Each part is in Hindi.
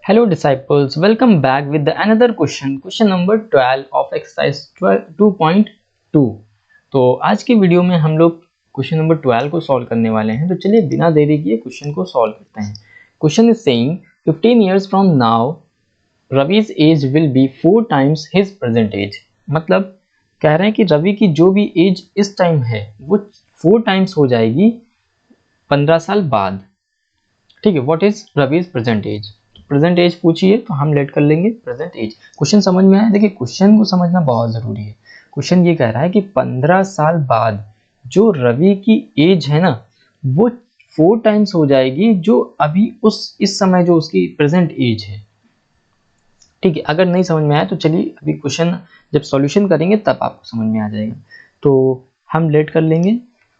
Hello disciples, welcome back with the another question number 12 of exercise 2.2। तो आज की वीडियो में हम लोग क्वेश्चन नंबर 12 को सॉल्व करने वाले हैं। तो चलिए बिना देरी किए क्वेश्चन को सॉल्व करते हैं। Question is saying 15 years from now Ravi's age will be 4 times his present age। मतलब कह रहे हैं कि रवि की जो भी एज इस टाइम है वो 4 times हो जाएगी 15 साल बाद। ठीक है, what is Ravi's present age? Present age पूछिए तो हम लेट कर लेंगे प्रेजेंट एज। क्वेश्चन समझ में आया? देखिए क्वेश्चन को समझना बहुत जरूरी है। क्वेश्चन ये कह रहा है कि 15 साल बाद जो रवि की एज है ना वो 4 times हो जाएगी जो अभी इस समय जो उसकी प्रेजेंट एज है। ठीक है, अगर नहीं समझ में आया तो चलिए अभी क्वेश्चन जब सॉल्यूशन करेंगे तब आपको समझ में आ जाएगा। तो हम लेट कर लेंगे,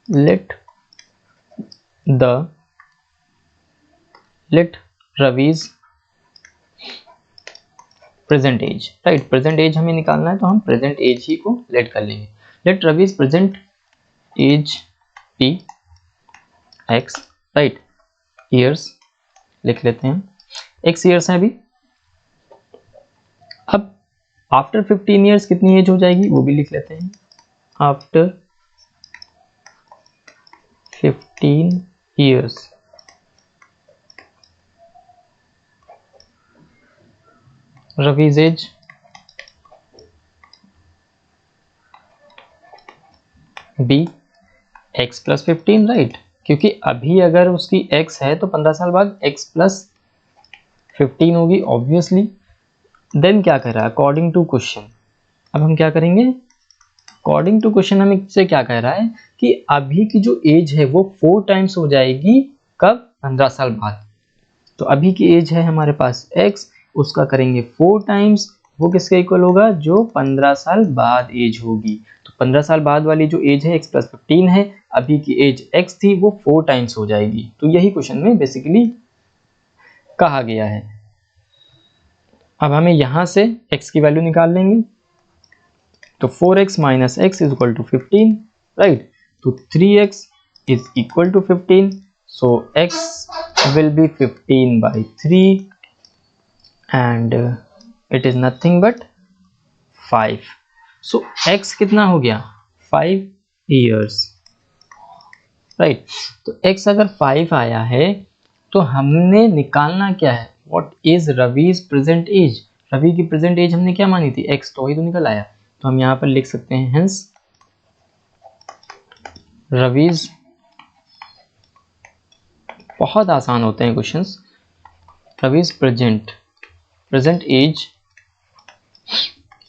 let Ravi's present age. Right, present age हमें निकालना है तो हम प्रेजेंट एज ही को लेट कर लेंगे। Let Ravi's present age T X. Right, years लिख लेते हैं, एक्स ईयर्स है अभी। अब आफ्टर 15 ईयर्स कितनी एज हो जाएगी वो भी लिख लेते हैं। After 15 years Ravi's age be X plus 15। राइट, क्योंकि अभी अगर उसकी x है तो 15 साल बाद x प्लस 15 होगी ऑब्वियसली। देन क्या कर रहा है अकॉर्डिंग टू क्वेश्चन। अब हम क्या करेंगे, अकॉर्डिंग टू क्वेश्चन हमें से क्या कह रहा है कि अभी की जो एज है वो 4 times हो जाएगी कब? 15 साल बाद। तो अभी की एज है हमारे पास x, उसका करेंगे 4 times, वो किसके इक्वल होगा? जो 15 साल बाद एज होगी। तो 15 साल बाद वाली जो एज है x प्लस 15 है, अभी की एज x थी वो 4 times हो जाएगी। तो यही क्वेश्चन में बेसिकली कहा गया है। अब हमें यहां से x की वैल्यू निकाल लेंगे तो 4x minus X is equal to 15। Right, तो 3x is equal to 15, so x will be 15 by 3 and it is nothing but 5। so x कितना हो गया? 5 years। राइट, तो x अगर 5 आया है तो हमने निकालना क्या है? What is Ravi's present age? Ravi की प्रेजेंट एज हमने क्या मानी थी? x, तो वही तो निकल आया। तो हम यहाँ पर लिख सकते हैं हेंस रवि's, बहुत आसान होते हैं questions. Ravi's present age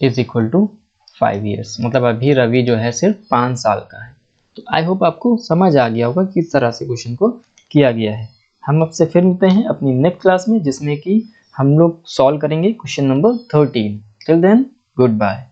is equal to 5 years। मतलब अभी रवि जो है सिर्फ 5 साल का है। तो आई होप आपको समझ आ गया होगा किस तरह से क्वेश्चन को किया गया है। हम आपसे फिर मिलते हैं अपनी नेक्स्ट क्लास में जिसमें कि हम लोग सॉल्व करेंगे question number 13। Till then good bye.